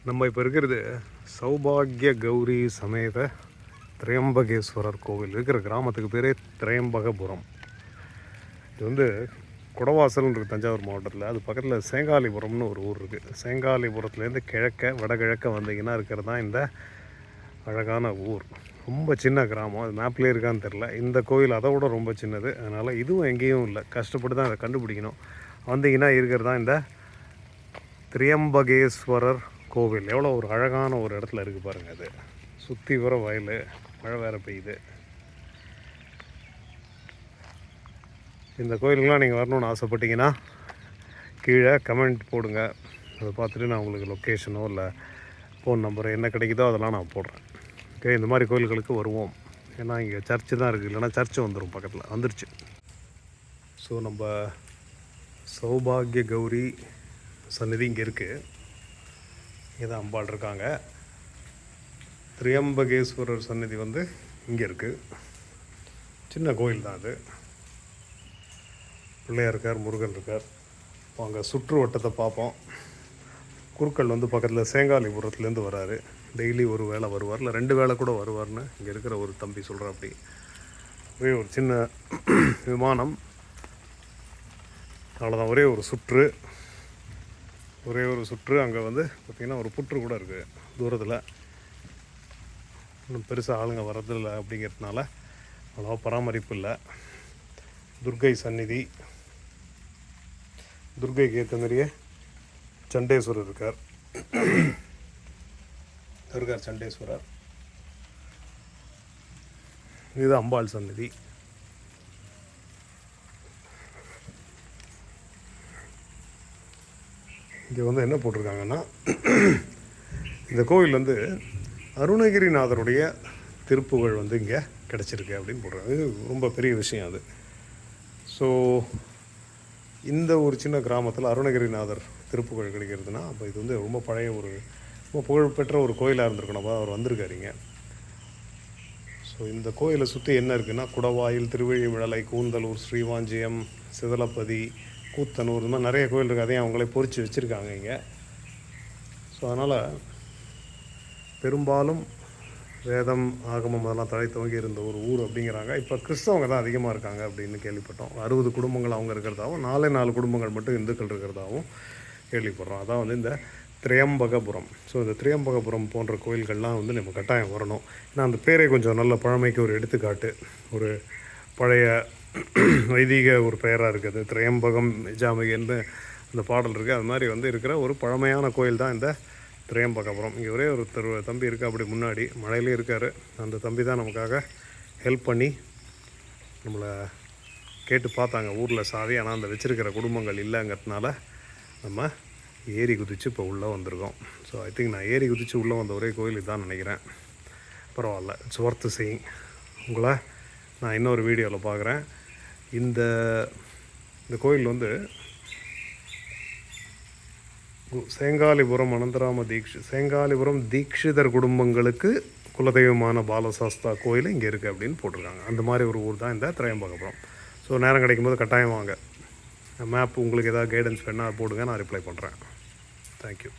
நம்ம இப்போ இருக்கிறது சௌபாகிய கௌரி சமேத திரையம்பகேஸ்வரர் கோவில் இருக்கிற கிராமத்துக்கு பேரே திரையம்பகபுரம். இது வந்து குடவாசல்னு இருக்குது தஞ்சாவூர் மாவட்டத்தில். அது பக்கத்தில் சேங்காலிபுரம்னு ஒரு ஊர் இருக்குது. சேங்காலிபுரத்துலேருந்து வடகிழக்க வந்தீங்கன்னா இருக்கிறது தான் இந்த அழகான ஊர். ரொம்ப சின்ன கிராமம். அது மேப்லேயே இருக்கான்னு தெரில. இந்த கோவில் அதை விட ரொம்ப சின்னது. அதனால் இதுவும் எங்கேயும் இல்லை, கஷ்டப்பட்டு தான் அதை கண்டுபிடிக்கணும். வந்தீங்கன்னா இருக்கிறது தான் இந்த திரியம்பகேஸ்வரர் கோவில். எவ்வளோ ஒரு அழகான ஒரு இடத்துல இருக்குது பாருங்கள். அது சுற்றி வர வயல், மழை வேறு பெய்யுது. இந்த கோயிலுக்கெலாம் நீங்கள் வரணுன்னு ஆசைப்பட்டீங்கன்னா கீழே கமெண்ட் போடுங்க. அதை பார்த்துட்டு நான் உங்களுக்கு லொக்கேஷனோ இல்லை ஃபோன் நம்பர் என்ன கிடைக்குதோ அதெல்லாம் நான் போடுறேன். ஓகே, இந்த மாதிரி கோயில்களுக்கு வருவோம். ஏன்னா இங்கே சர்ச்சு தான் இருக்குது, இல்லைனா சர்ச்சு வந்துடும், பக்கத்தில் வந்துருச்சு. ஸோ நம்ம சௌபாகிய கௌரி சந்நிதி இங்கே இருக்குது. இங்கே தான் அம்பாள் இருக்காங்க. திரியம்பகேஸ்வரர் சந்நிதி வந்து இங்கே இருக்குது. சின்ன கோயில் தான் அது. பிள்ளையார் இருக்கார், முருகன் இருக்கார். இப்போ அங்கே சுற்று வட்டத்தை பார்ப்போம். குருக்கள் வந்து பக்கத்தில் சேங்காலிபுரத்துலேருந்து வராரு. டெய்லி ஒரு வேளை வருவார், இல்லை 2 வேளை கூட வருவார்னு இங்கே இருக்கிற ஒரு தம்பி சொல்கிறார். அப்படி ஒரே ஒரு சின்ன விமானம், அவ்வளோதான். ஒரே ஒரு சுற்று. அங்கே வந்து பார்த்திங்கன்னா ஒரு புற்று கூட இருக்குது தூரத்தில். இன்னும் பெருசாக ஆளுங்க வர்றதில்லை அப்படிங்கிறதுனால அவ்வளோவா பராமரிப்பு இல்லை. துர்க்கை சந்நிதி, துர்க்கைக்கு ஏற்ற மாதிரியே சண்டேஸ்வரர் இருக்கார். சண்டேஸ்வரர். இது அம்பாள் சந்நிதி. இங்கே வந்து என்ன போட்டிருக்காங்கன்னா, இந்த கோவில் வந்து அருணகிரிநாதருடைய திருப்புகழ் வந்து இங்கே கிடச்சிருக்கு அப்படின்னு போடுறாங்க. இது ரொம்ப பெரிய விஷயம் அது. ஸோ இந்த ஒரு சின்ன கிராமத்தில் அருணகிரிநாதர் திருப்புகழ் கிடைக்கிறதுனா அப்போ இது வந்து ரொம்ப பழைய ரொம்ப புகழ்பெற்ற ஒரு கோயிலாக இருந்திருக்கணும். அப்போ அவர் வந்திருக்காருங்க. ஸோ இந்த கோயிலை சுற்றி என்ன இருக்குன்னா, குடவாயில், திருவழிமிழலை, கூந்தலூர், ஸ்ரீவாஞ்சியம், சிதலப்பதி, கூத்தனூர், இந்த மாதிரி நிறைய கோயில் இருக்குது. அதையும் அவங்களே பொறிச்சு வச்சுருக்காங்க இங்கே. ஸோ அதனால் பெரும்பாலும் வேதம், ஆகமம் அதெல்லாம் தலை துவங்கி இருந்த ஒரு ஊர் அப்படிங்கிறாங்க. இப்போ கிறிஸ்தவங்க தான் அதிகமாக இருக்காங்க அப்படின்னு கேள்விப்பட்டோம். 60 குடும்பங்கள் அவங்க இருக்கிறதாகவும் 4 குடும்பங்கள் மட்டும் இந்துக்கள் இருக்கிறதாகவும் கேள்விப்படுறோம். அதான் வந்து இந்த திரியம்பகபுரம். ஸோ இந்த திரியம்பகபுரம் போன்ற கோயில்கள்லாம் வந்து நம்ம கட்டாயம் வரணும். ஏன்னா அந்த பேரே கொஞ்சம் நல்ல பழமைக்கு ஒரு எடுத்துக்காட்டு, ஒரு பழைய வைதிக ஒரு பெயராக இருக்குது. திரியம்பகம் ஜாமகின்னு அந்த பாடல் இருக்குது. அது மாதிரி வந்து இருக்கிற ஒரு பழமையான கோயில் தான் இந்த திரியம்பகபுரம். இங்கே ஒரே ஒரு தம்பி இருக்குது, அப்படி முன்னாடி மழையிலே இருக்கார். அந்த தம்பி தான் நமக்காக ஹெல்ப் பண்ணி நம்மளை கேட்டு பார்த்தாங்க ஊரில் சாவி. ஆனால் அந்த வச்சுருக்கிற குடும்பங்கள் இல்லைங்கிறதுனால நம்ம ஏரி குதித்து இப்போ உள்ளே வந்திருக்கோம். ஸோ ஐ திங்க் நான் ஏரி குதித்து உள்ளே வந்த ஒரே கோயில் இதுதான் நினைக்கிறேன். பரவாயில்ல, இட்ஸ் ஒர்த் சீயிங். உங்களை நான் இன்னொரு வீடியோவில் பார்க்குறேன். இந்த கோயில் வந்து சேங்காலிபுரம் சேங்காலிபுரம் தீக்ஷிதர் குடும்பங்களுக்கு குலதெய்வமான பாலசாஸ்தா கோயில் இங்கே இருக்குது அப்படின்னு போட்டிருக்காங்க. அந்த மாதிரி ஒரு ஊர் தான் இந்த திரியம்பகபுரம். ஸோ நேரம் கிடைக்கும்போது கட்டாயம் வாங்க. மேப் உங்களுக்கு ஏதாவது கைடன்ஸ் வேணால் போடுங்க, நான் ரிப்ளை பண்ணுறேன். தேங்க்யூ.